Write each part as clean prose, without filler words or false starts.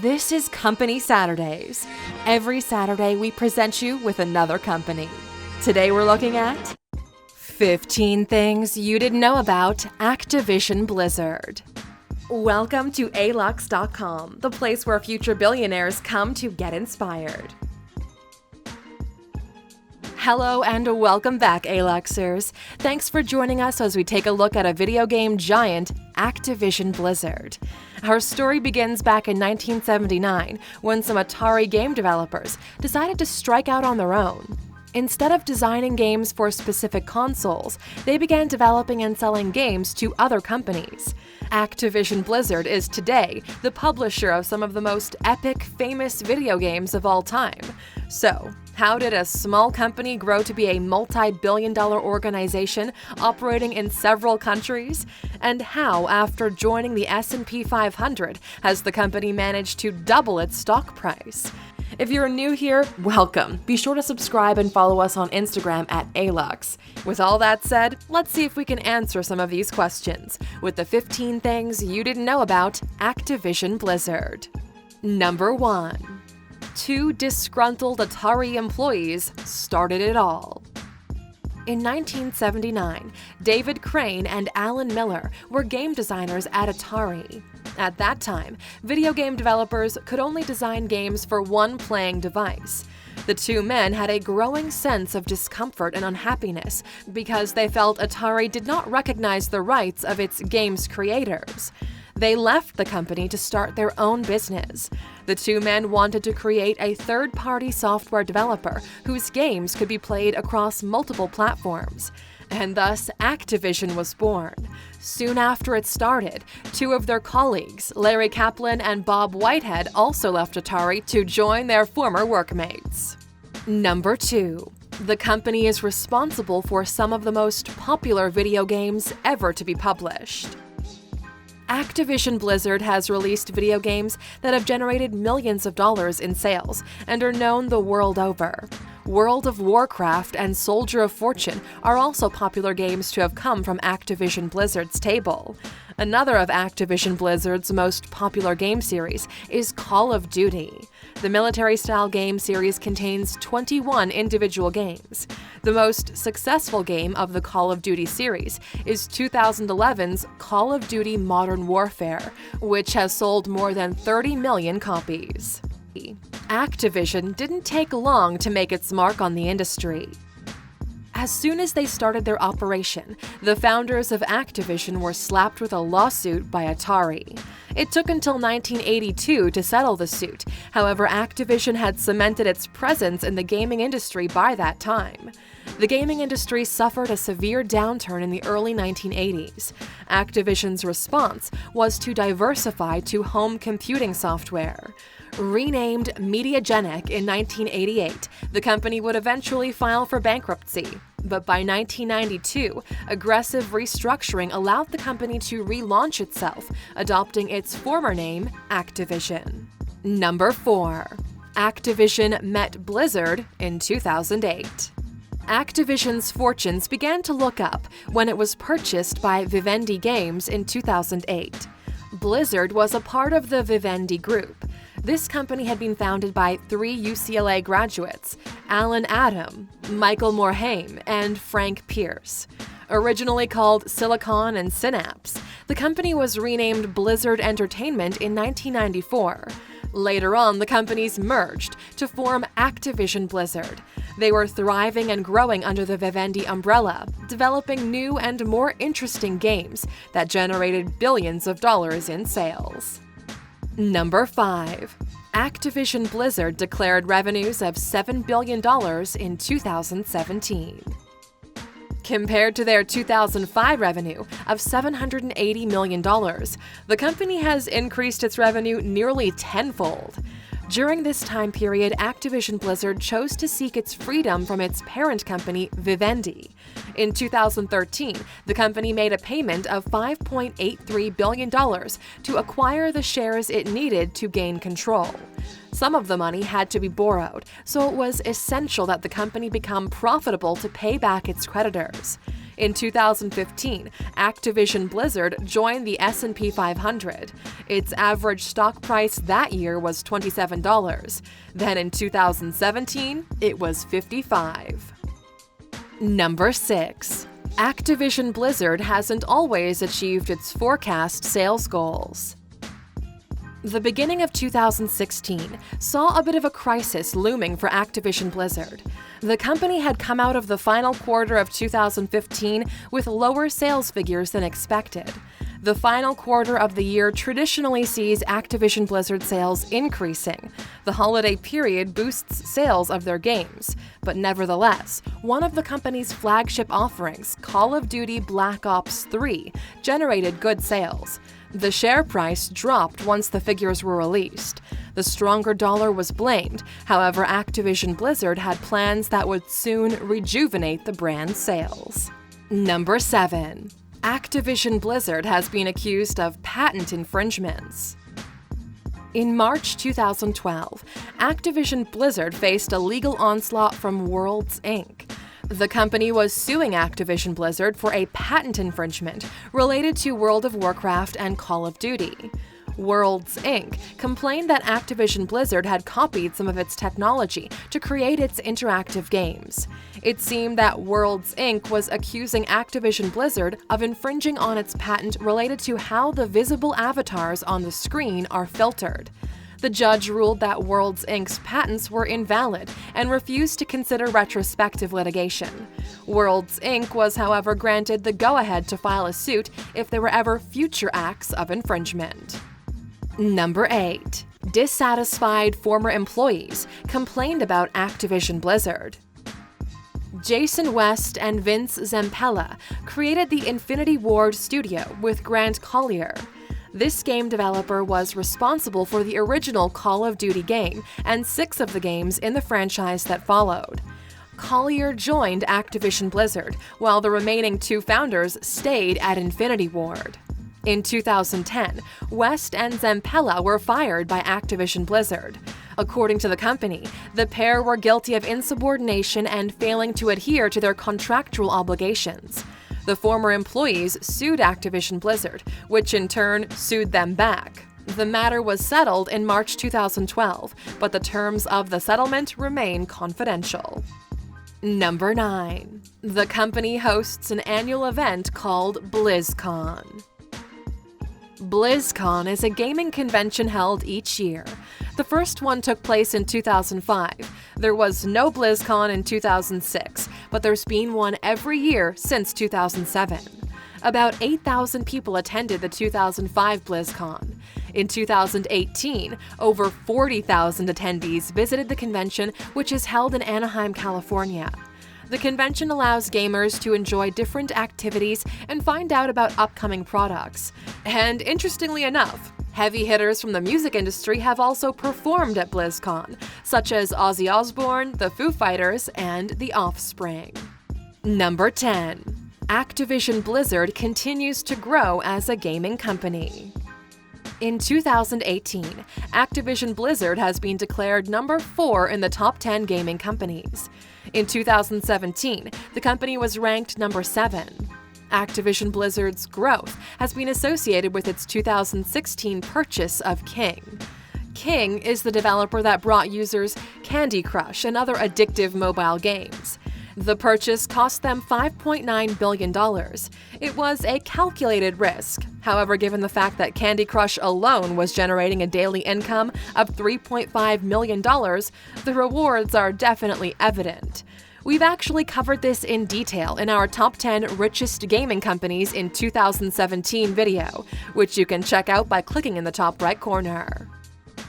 This is Company Saturdays. Every Saturday, we present you with another company. Today, we're looking at 15 things you didn't know about Activision Blizzard. Welcome to Alux.com, the place where future billionaires come to get inspired. Hello and welcome back, Aluxers. Thanks for joining us as we take a look at a video game giant, Activision Blizzard. Our story begins back in 1979 when some Atari game developers decided to strike out on their own. Instead of designing games for specific consoles, they began developing and selling games to other companies. Activision Blizzard is today the publisher of some of the most epic, famous video games of all time. So, how did a small company grow to be a multi-billion-dollar organization operating in several countries? And how, after joining the S&P 500, has the company managed to double its stock price? If you're new here, welcome. Be sure to subscribe and follow us on Instagram at Alux. With all that said, let's see if we can answer some of these questions with the 15 things you didn't know about Activision Blizzard. Number 1. 2 disgruntled Atari employees started it all. In 1979, David Crane and Alan Miller were game designers at Atari. At that time, video game developers could only design games for one playing device. The two men had a growing sense of discomfort and unhappiness because they felt Atari did not recognize the rights of its games creators. They left the company to start their own business. The two men wanted to create a third-party software developer whose games could be played across multiple platforms. And thus, Activision was born. Soon after it started, 2 of their colleagues, Larry Kaplan and Bob Whitehead, also left Atari to join their former workmates. Number 2. The company is responsible for some of the most popular video games ever to be published. Activision Blizzard has released video games that have generated millions of dollars in sales and are known the world over. World of Warcraft and Soldier of Fortune are also popular games to have come from Activision Blizzard's table. Another of Activision Blizzard's most popular game series is Call of Duty. The military-style game series contains 21 individual games. The most successful game of the Call of Duty series is 2011's Call of Duty Modern Warfare, which has sold more than 30 million copies. Activision didn't take long to make its mark on the industry. As soon as they started their operation, the founders of Activision were slapped with a lawsuit by Atari. It took until 1982 to settle the suit. However, Activision had cemented its presence in the gaming industry by that time. The gaming industry suffered a severe downturn in the early 1980s. Activision's response was to diversify to home computing software. Renamed Mediagenic in 1988, the company would eventually file for bankruptcy. But by 1992, aggressive restructuring allowed the company to relaunch itself, adopting its former name, Activision. Number 4. Activision met Blizzard in 2008. Activision's fortunes began to look up when it was purchased by Vivendi Games in 2008. Blizzard was a part of the Vivendi Group. This company had been founded by 3 UCLA graduates, Alan Adam, Michael Morhaime, and Frank Pierce. Originally called Silicon and Synapse, the company was renamed Blizzard Entertainment in 1994. Later on, the companies merged to form Activision Blizzard. They were thriving and growing under the Vivendi umbrella, developing new and more interesting games that generated billions of dollars in sales. Number 5. Activision Blizzard declared revenues of $7 billion in 2017. Compared to their 2005 revenue of $780 million, the company has increased its revenue nearly tenfold. During this time period, Activision Blizzard chose to seek its freedom from its parent company, Vivendi. In 2013, the company made a payment of $5.83 billion to acquire the shares it needed to gain control. Some of the money had to be borrowed, so it was essential that the company become profitable to pay back its creditors. In 2015, Activision Blizzard joined the S&P 500. Its average stock price that year was $27. Then in 2017, it was $55. Number 6. Activision Blizzard hasn't always achieved its forecast sales goals. The beginning of 2016 saw a bit of a crisis looming for Activision Blizzard. The company had come out of the final quarter of 2015 with lower sales figures than expected. The final quarter of the year traditionally sees Activision Blizzard sales increasing. The holiday period boosts sales of their games, but nevertheless, one of the company's flagship offerings, Call of Duty Black Ops 3, generated good sales. The share price dropped once the figures were released. The stronger dollar was blamed. However, Activision Blizzard had plans that would soon rejuvenate the brand's sales. Number 7. Activision Blizzard has been accused of patent infringements. In March 2012, Activision Blizzard faced a legal onslaught from Worlds, Inc. The company was suing Activision Blizzard for a patent infringement related to World of Warcraft and Call of Duty. Worlds, Inc. complained that Activision Blizzard had copied some of its technology to create its interactive games. It seemed that Worlds, Inc. was accusing Activision Blizzard of infringing on its patent related to how the visible avatars on the screen are filtered. The judge ruled that Worlds, Inc.'s patents were invalid and refused to consider retrospective litigation. Worlds, Inc. was, however, granted the go-ahead to file a suit if there were ever future acts of infringement. Number 8. Dissatisfied former employees complained about Activision Blizzard. Jason West and Vince Zampella created the Infinity Ward studio with Grant Collier. This game developer was responsible for the original Call of Duty game and 6 of the games in the franchise that followed. Collier joined Activision Blizzard, while the remaining 2 founders stayed at Infinity Ward. In 2010, West and Zampella were fired by Activision Blizzard. According to the company, the pair were guilty of insubordination and failing to adhere to their contractual obligations. The former employees sued Activision Blizzard, which in turn sued them back. The matter was settled in March 2012, but the terms of the settlement remain confidential. Number 9. The company hosts an annual event called Blizzcon. Blizzcon is a gaming convention held each year. The first one took place in 2005. There was no Blizzcon in 2006, but there's been one every year since 2007. About 8,000 people attended the 2005 Blizzcon. In 2018, over 40,000 attendees visited the convention, which is held in Anaheim, California. The convention allows gamers to enjoy different activities and find out about upcoming products. And interestingly enough, heavy hitters from the music industry have also performed at BlizzCon, such as Ozzy Osbourne, the Foo Fighters, and The Offspring. Number 10. Activision Blizzard continues to grow as a gaming company. In 2018, Activision Blizzard has been declared number 4 in the top 10 gaming companies. In 2017, the company was ranked number 7. Activision Blizzard's growth has been associated with its 2016 purchase of King. King is the developer that brought users Candy Crush and other addictive mobile games. The purchase cost them $5.9 billion. It was a calculated risk. However, given the fact that Candy Crush alone was generating a daily income of $3.5 million, the rewards are definitely evident. We've actually covered this in detail in our Top 10 Richest Gaming Companies in 2017 video, which you can check out by clicking in the top right corner.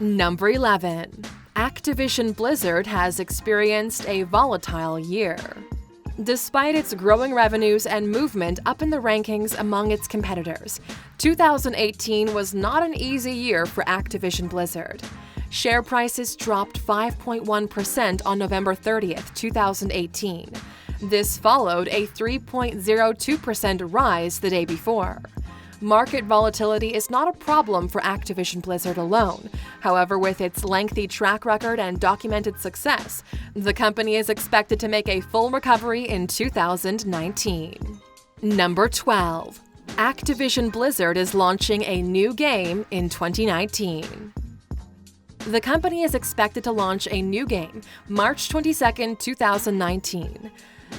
Number 11. Activision Blizzard has experienced a volatile year. Despite its growing revenues and movement up in the rankings among its competitors, 2018 was not an easy year for Activision Blizzard. Share prices dropped 5.1% on November 30th, 2018. This followed a 3.02% rise the day before. Market volatility is not a problem for Activision Blizzard alone. However, with its lengthy track record and documented success, the company is expected to make a full recovery in 2019. Number 12. Activision Blizzard is launching a new game in 2019. The company is expected to launch a new game March 22, 2019.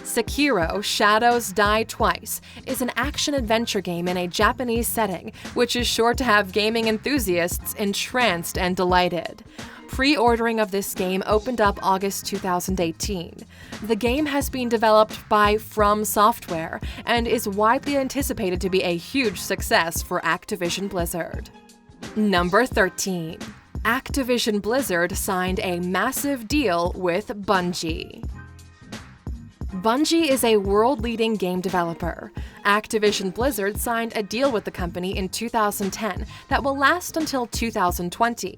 Sekiro: Shadows Die Twice is an action-adventure game in a Japanese setting, which is sure to have gaming enthusiasts entranced and delighted. Pre-ordering of this game opened up August 2018. The game has been developed by From Software and is widely anticipated to be a huge success for Activision Blizzard. Number 13. Activision Blizzard signed a massive deal with Bungie. Bungie is a world-leading game developer. Activision Blizzard signed a deal with the company in 2010 that will last until 2020.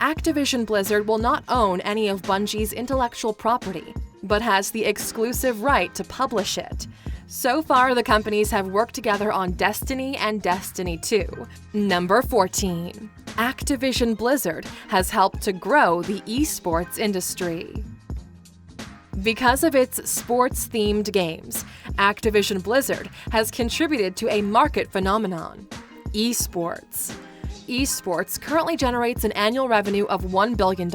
Activision Blizzard will not own any of Bungie's intellectual property, but has the exclusive right to publish it. So far, the companies have worked together on Destiny and Destiny 2. Number 14. Activision Blizzard has helped to grow the eSports industry. Because of its sports-themed games, Activision Blizzard has contributed to a market phenomenon: eSports. eSports currently generates an annual revenue of $1 billion.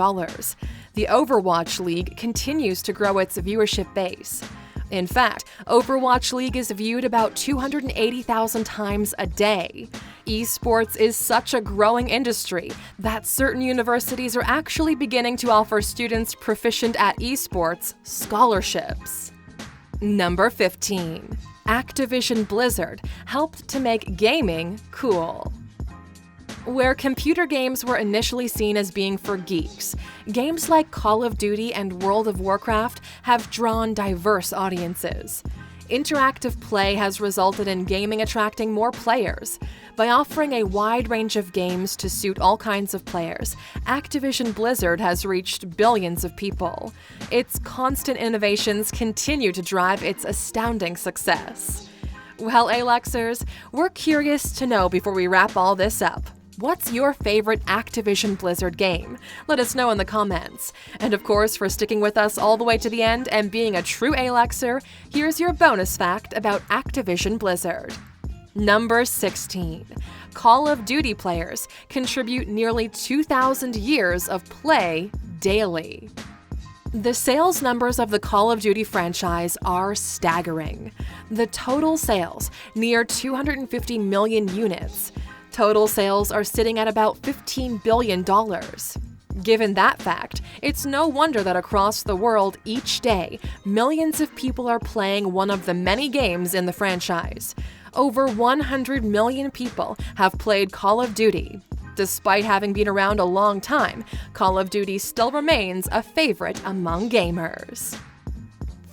The Overwatch League continues to grow its viewership base. In fact, Overwatch League is viewed about 280,000 times a day. Esports is such a growing industry that certain universities are actually beginning to offer students proficient at esports scholarships. Number 15. Activision Blizzard helped to make gaming cool. Where computer games were initially seen as being for geeks, games like Call of Duty and World of Warcraft have drawn diverse audiences. Interactive play has resulted in gaming attracting more players. By offering a wide range of games to suit all kinds of players, Activision Blizzard has reached billions of people. Its constant innovations continue to drive its astounding success. Well, Aluxers, we're curious to know before we wrap all this up. What's your favorite Activision Blizzard game? Let us know in the comments. And of course, for sticking with us all the way to the end and being a true Aluxer, here's your bonus fact about Activision Blizzard. Number 16. Call of Duty players contribute nearly 2,000 years of play daily. The sales numbers of the Call of Duty franchise are staggering. The total sales, near 250 million units. Total sales are sitting at about $15 billion. Given that fact, it's no wonder that across the world each day, millions of people are playing one of the many games in the franchise. Over 100 million people have played Call of Duty. Despite having been around a long time, Call of Duty still remains a favorite among gamers.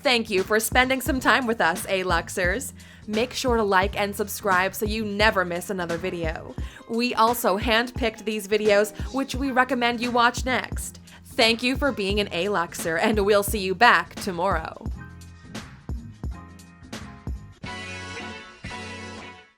Thank you for spending some time with us, Aluxers. Make sure to like and subscribe so you never miss another video. We also handpicked these videos, which we recommend you watch next. Thank you for being an Aluxer, and we'll see you back tomorrow.